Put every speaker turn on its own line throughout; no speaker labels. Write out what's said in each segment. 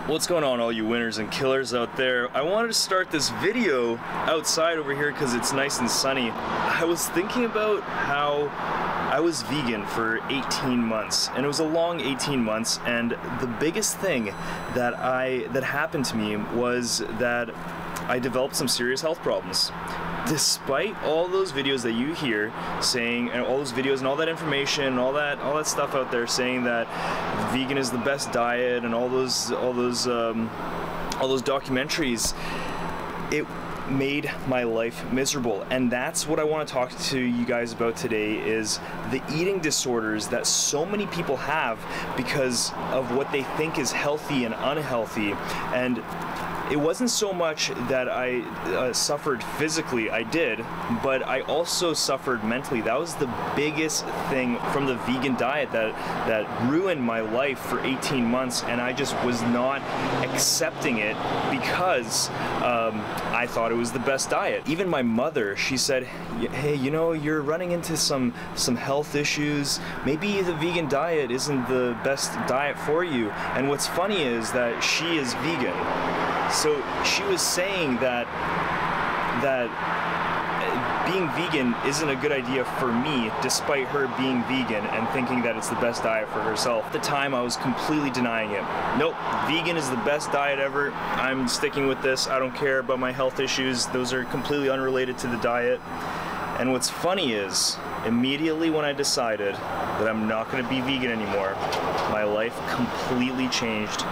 What's going on, all you winners and killers out there? I wanted to start this video outside over here because it's nice and sunny. I was thinking about how I was vegan for 18 months, and it was a long 18 months, and the biggest thing that happened to me was that I developed some serious health problems. Despite all those videos that you hear saying, and all those videos and all that information, all that stuff out there saying that vegan is the best diet, and all those documentaries, it made my life miserable. And that's what I want to talk to you guys about today, is the eating disorders that so many people have because of what they think is healthy and unhealthy. And it wasn't so much that I suffered physically, I did, but I also suffered mentally. That was the biggest thing from the vegan diet that ruined my life for 18 months, and I just was not accepting it because I thought it was the best diet. Even my mother, she said, hey, you know, you're running into some health issues. Maybe the vegan diet isn't the best diet for you. And what's funny is that she is vegan. So she was saying that being vegan isn't a good idea for me, despite her being vegan and thinking that it's the best diet for herself. At the time, I was completely denying it. Nope, vegan is the best diet ever. I'm sticking with this. I don't care about my health issues. Those are completely unrelated to the diet. And what's funny is, immediately when I decided that I'm not going to be vegan anymore, my life completely changed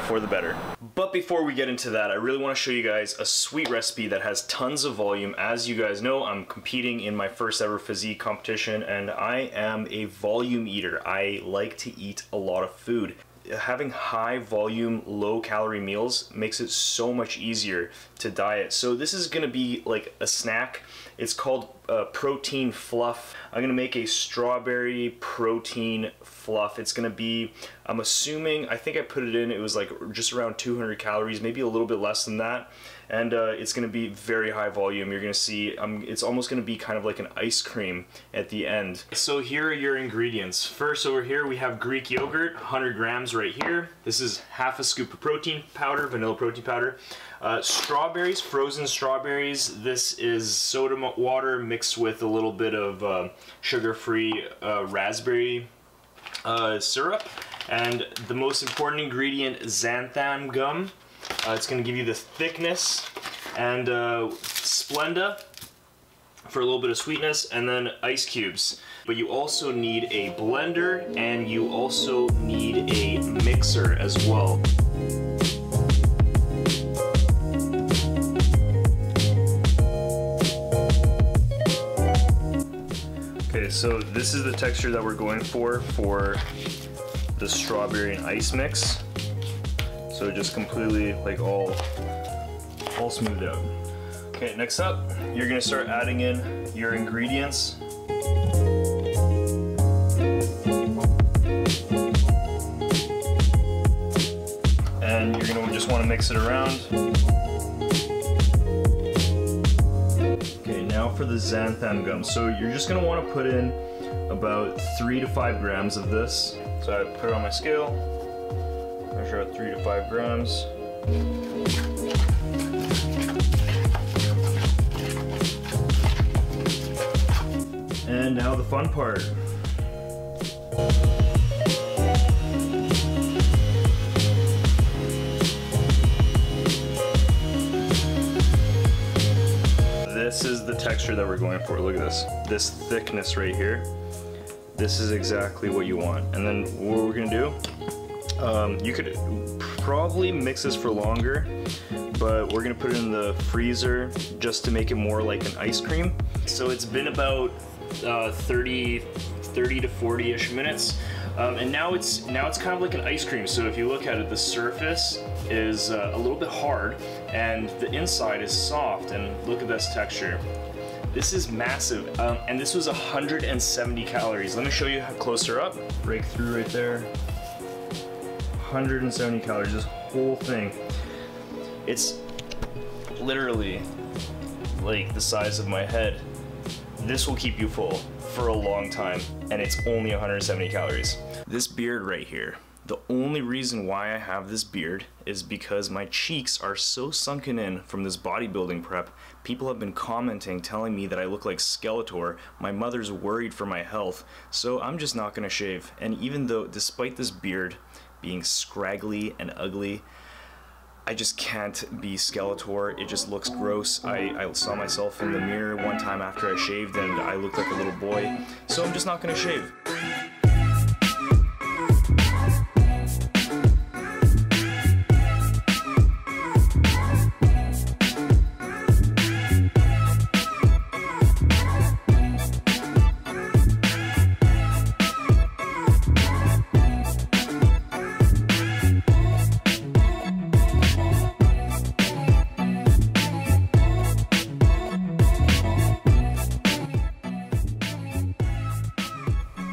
for the better. But before we get into that, I really want to show you guys a sweet recipe that has tons of volume. As you guys know, I'm competing in my first ever physique competition, and I am a volume eater. I like to eat a lot of food. Having high volume, low calorie meals makes it so much easier to diet. So this is gonna be like a snack. It's called protein fluff. I'm gonna make a strawberry protein fluff. It's gonna be, I'm assuming, I think I put it in, it was like just around 200 calories, maybe a little bit less than that. And it's gonna be very high volume. You're gonna see, it's almost gonna be kind of like an ice cream at the end. So here are your ingredients. First, over here we have Greek yogurt, 100 grams right here. This is half a scoop of protein powder, vanilla protein powder. Strawberries, frozen strawberries. This is soda water mixed with a little bit of sugar-free raspberry syrup. And the most important ingredient, xanthan gum. It's going to give you the thickness, and Splenda for a little bit of sweetness, and then ice cubes. But you also need a blender, and you also need a mixer as well. Okay, so this is the texture that we're going for the strawberry and ice mix. So just completely like all smoothed out. Okay, next up, you're gonna start adding in your ingredients. And you're gonna just wanna mix it around. Okay, now for the xanthan gum. So you're just gonna wanna put in about 3 to 5 grams of this. So I put it on my scale. Measure out 3 to 5 grams. And now the fun part. This is the texture that we're going for. Look at this. This thickness right here. This is exactly what you want. And then what we're gonna do, you could probably mix this for longer, but we're gonna put it in the freezer just to make it more like an ice cream. So it's been about 30 to 40-ish minutes, and now it's kind of like an ice cream. So if you look at it, the surface is a little bit hard, and the inside is soft. And look at this texture. This is massive, and this was 170 calories. Let me show you how closer up. Break through right there. 170 calories, this whole thing. It's literally like the size of my head. This will keep you full for a long time, and it's only 170 calories. This beard right here, The only reason why I have this beard is because my cheeks are so sunken in from this bodybuilding prep. People have been commenting, telling me that I look like Skeletor. My mother's worried for my health, so I'm just not gonna shave. And even though, despite this beard being scraggly and ugly, I just can't be Skeletor. It just looks gross. I saw myself in the mirror one time after I shaved and I looked like a little boy, so I'm just not gonna shave.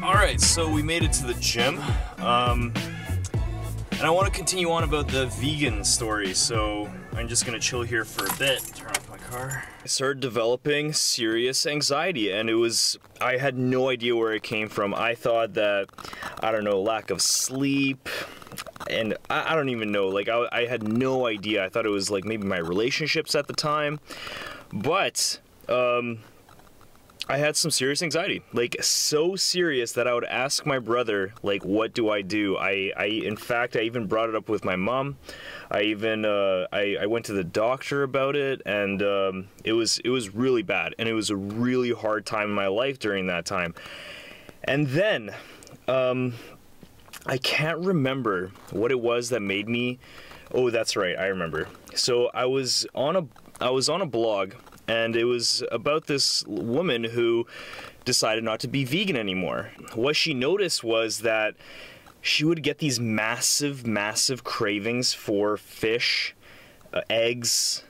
Alright, so we made it to the gym, and I want to continue on about the vegan story, so I'm just going to chill here for a bit, turn off my car. I started developing serious anxiety, and I had no idea where it came from. I thought that, I don't know, lack of sleep, and I don't even know, like I had no idea. I thought it was like maybe my relationships at the time, but I had some serious anxiety, like so serious that I would ask my brother, like, what do I do? In fact, I even brought it up with my mom. I even, I went to the doctor about it, and it was really bad, and it was a really hard time in my life during that time. And then, I can't remember what it was that made me, oh, that's right, I remember. So I was on a blog, and it was about this woman who decided not to be vegan anymore. What she noticed was that she would get these massive, massive cravings for fish, eggs,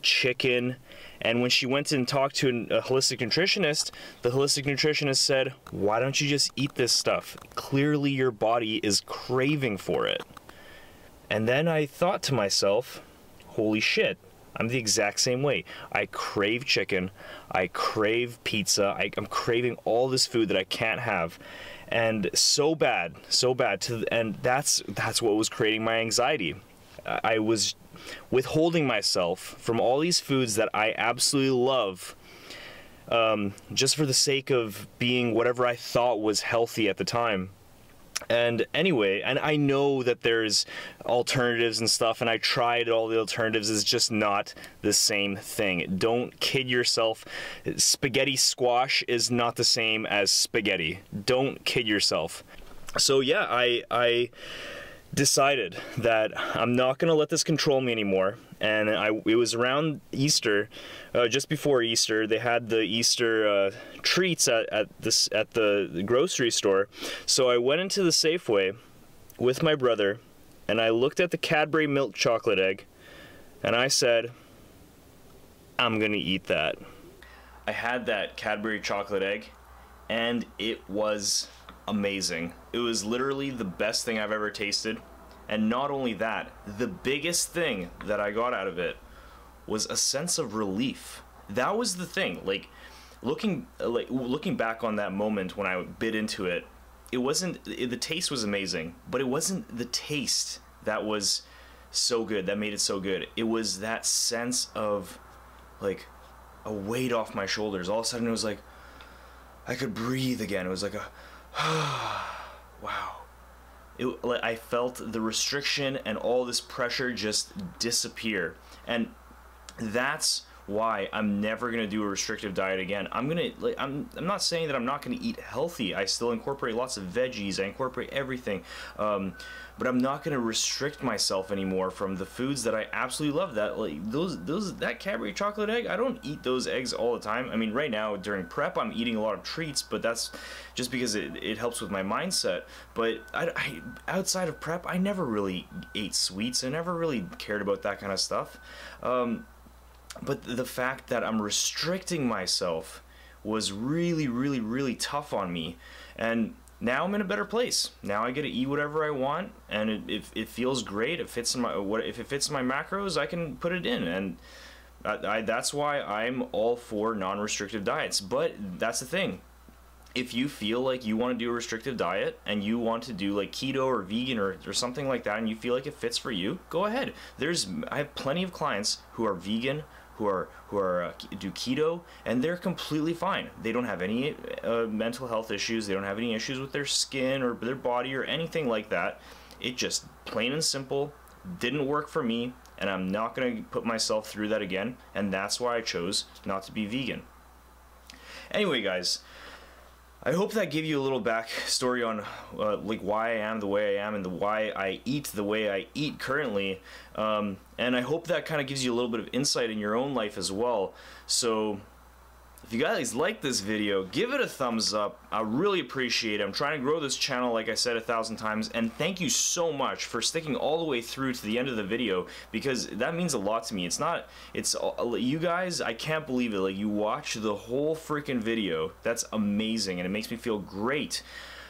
chicken, and when she went and talked to a holistic nutritionist, the holistic nutritionist said, why don't you just eat this stuff? Clearly your body is craving for it. And then I thought to myself, holy shit. I'm the exact same way. I crave chicken, I crave pizza, I'm craving all this food that I can't have, and so bad, and that's what was creating my anxiety. I was withholding myself from all these foods that I absolutely love, just for the sake of being whatever I thought was healthy at the time. And anyway, and I know that there's alternatives and stuff, and I tried all the alternatives. It's just not the same thing. Don't kid yourself. Spaghetti squash is not the same as spaghetti. Don't kid yourself. So yeah, I decided that I'm not gonna let this control me anymore. And it was around Easter, just before Easter. They had the Easter treats at the grocery store. So I went into the Safeway with my brother, and I looked at the Cadbury milk chocolate egg, and I said, I'm gonna eat that. I had that Cadbury chocolate egg, and it was amazing. It was literally the best thing I've ever tasted. And not only that, the biggest thing that I got out of it was a sense of relief. That was the thing. Like looking back on that moment when I bit into it, the taste was amazing, but it wasn't the taste that was so good, that made it so good. It was that sense of like a weight off my shoulders. All of a sudden it was like I could breathe again. It was like a wow. I felt the restriction and all this pressure just disappear, and that's why I'm never gonna do a restrictive diet again. I'm not saying that I'm not gonna eat healthy. I still incorporate lots of veggies. I incorporate everything, but I'm not gonna restrict myself anymore from the foods that I absolutely love. That Cadbury chocolate egg, I don't eat those eggs all the time. I mean, right now during prep, I'm eating a lot of treats, but that's just because it helps with my mindset. But outside of prep, I never really ate sweets. I never really cared about that kind of stuff. But the fact that I'm restricting myself was really, really, really tough on me. And now I'm in a better place. Now I get to eat whatever I want, and it feels great. It fits in if it fits my macros, I can put it in, and that's why I'm all for non-restrictive diets. But that's the thing. if you feel like you want to do a restrictive diet and you want to do like keto or vegan or something like that, and you feel like it fits for you, go ahead. I have plenty of clients who are vegan, who do keto, and they're completely fine. They don't have any mental health issues. They don't have any issues with their skin or their body or anything like that. It just plain and simple didn't work for me, and I'm not going to put myself through that again, and that's why I chose not to be vegan. Anyway, guys, I hope that gave you a little backstory on like why I am the way I am and why I eat the way I eat currently, and I hope that kind of gives you a little bit of insight in your own life as well. So if you guys like this video, give it a thumbs up. I really appreciate it. I'm trying to grow this channel, like I said 1,000 times, and thank you so much for sticking all the way through to the end of the video, because that means a lot to me. It's you guys, I can't believe it. Like, you watch the whole freaking video. That's amazing, and it makes me feel great.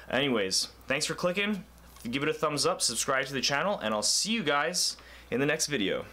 Anyways, thanks for clicking. Give it a thumbs up, subscribe to the channel, and I'll see you guys in the next video.